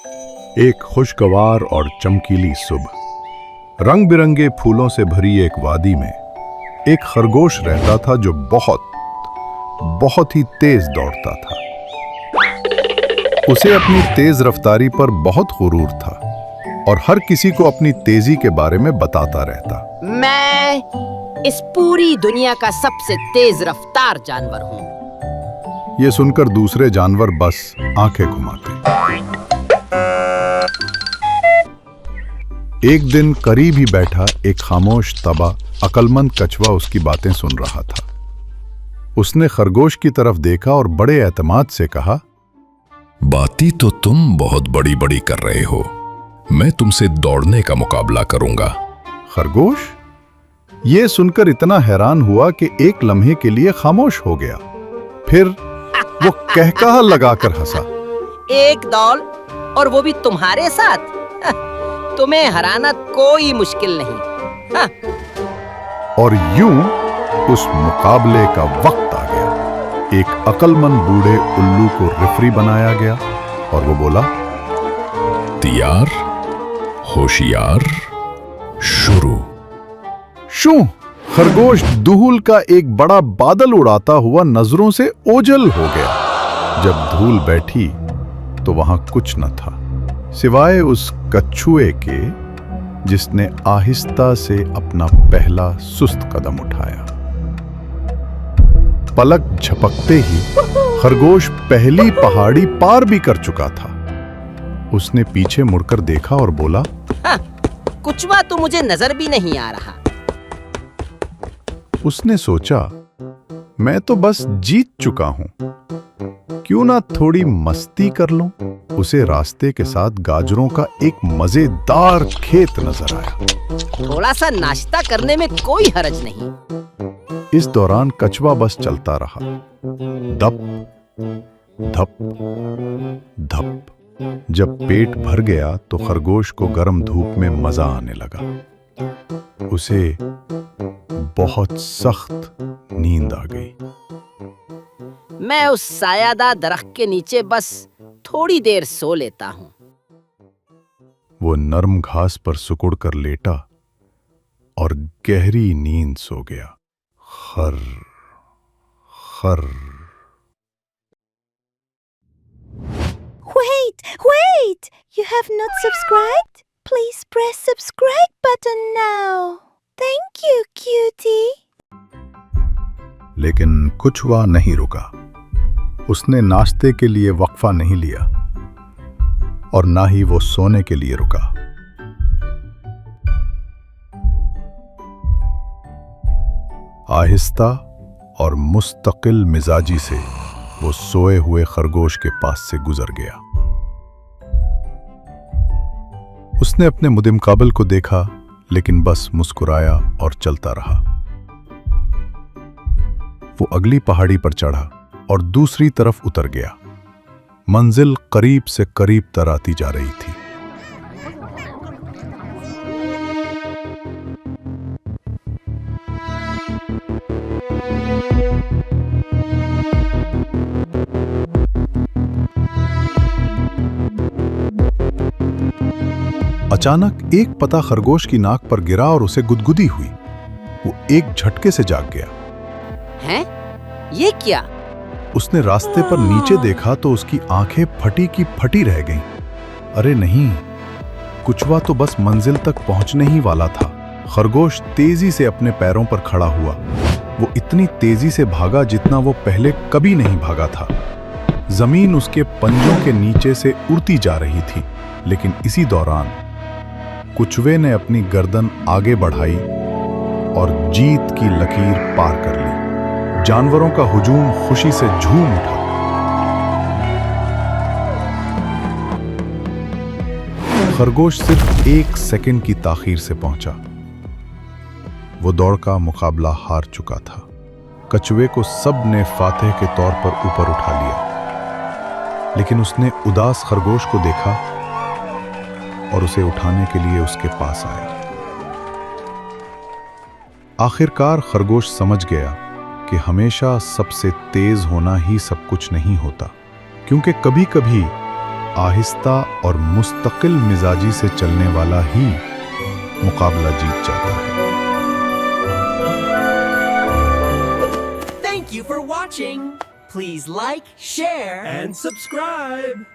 एक खुशगवार और चमकीली सुबह रंग बिरंगे फूलों से भरी एक वादी में एक खरगोश रहता था जो बहुत ही तेज दौड़ता था। उसे अपनी तेज रफ्तारी पर बहुत गुरूर था और हर किसी को अपनी तेजी के बारे में बताता रहता। मैं इस पूरी दुनिया का सबसे तेज रफ्तार जानवर हूँ। ये सुनकर दूसरे जानवर बस आंखें घुमाते। एक दिन करीब ही बैठा एक खामोश तबा अक्लमंद कछुआ उसकी बातें सुन रहा था। उसने खरगोश की तरफ देखा और बड़े एतमाद से कहा, बातें तो तुम बहुत बड़ी बड़ी कर रहे हो, मैं तुमसे दौड़ने का मुकाबला करूंगा। खरगोश ये सुनकर इतना हैरान हुआ कि एक लम्हे के लिए खामोश हो गया। फिर वो कहकहा लगाकर हंसा। एक दौड़ और वो भी तुम्हारे साथ? तुम्हें हराना कोई मुश्किल नहीं। और यूं उस मुकाबले का वक्त आ गया। एक अक्लमंद बूढ़े उल्लू को रेफरी बनाया गया और वो बोला, तैयार, होशियार, शुरू। शू खरगोश धूल का एक बड़ा बादल उड़ाता हुआ नजरों से ओझल हो गया। जब धूल बैठी तो वहां कुछ न था सिवाय उस कछुए के जिसने आहिस्ता से अपना पहला सुस्त कदम उठाया। पलक झपकते ही खरगोश पहली पहाड़ी पार भी कर चुका था। उसने पीछे मुड़कर देखा और बोला, कुछवा तो मुझे नजर भी नहीं आ रहा। उसने सोचा, मैं तो बस जीत चुका हूं, क्यों ना थोड़ी मस्ती कर लूं। उसे रास्ते के साथ गाजरों का एक मजेदार खेत नजर आया। थोड़ा सा नाश्ता करने में कोई हर्ज नहीं। इस दौरान कछुआ बस चलता रहा। धप धप धप। जब पेट भर गया तो खरगोश को गर्म धूप में मजा आने लगा। उसे बहुत सख्त नींद आ गई। मैं उस सायादार दरख्त के नीचे बस थोड़ी देर सो लेता हूं। वो नरम घास पर सुकुड़ कर लेटा और गहरी नींद सो गया। खर खर। Wait! You have not subscribed? Please press subscribe button now. Thank you, cutie. लेकिन कछुआ नहीं रुका। उसने नाश्ते के लिए वक्फा नहीं लिया और ना ही वो सोने के लिए रुका। आहिस्ता और मुस्तकिल मिजाजी से वो सोए हुए खरगोश के पास से गुजर गया। उसने अपने मुदिमकाबिल को देखा लेकिन बस मुस्कुराया और चलता रहा। वो अगली पहाड़ी पर चढ़ा और दूसरी तरफ उतर गया। मंजिल करीब से करीब तर आती जा रही थी। अचानक एक पता खरगोश की नाक पर गिरा और उसे गुदगुदी हुई। वो एक झटके से जाग गया। हैं? ये क्या? उसने रास्ते पर नीचे देखा तो उसकी आंखें फटी की फटी रह गईं। अरे नहीं, कछुआ तो बस मंजिल तक पहुंचने ही वाला था। खरगोश तेजी से अपने पैरों पर खड़ा हुआ। वो इतनी तेजी से भागा जितना वो पहले कभी नहीं भागा था। जमीन उसके पंजों के नीचे से उड़ती जा रही थी, लेकिन इसी दौरान कछुए ने अपनी गर्दन आगे बढ़ाई और जीत की लकीर पार कर ली। जानवरों का हुजूम खुशी से झूम उठा। खरगोश सिर्फ 1 सेकंड की ताखीर से पहुंचा। वो दौड़ का मुकाबला हार चुका था। कछुए को सब ने फातेह के तौर पर ऊपर उठा लिया, लेकिन उसने उदास खरगोश को देखा और उसे उठाने के लिए उसके पास आया। आखिरकार खरगोश समझ गया कि हमेशा सबसे तेज होना ही सब कुछ नहीं होता, क्योंकि कभी-कभी आहिस्ता और मुस्तकिल मिजाजी से चलने वाला ही मुकाबला जीत जाता है। Thank you for watching. Please like, share, and subscribe.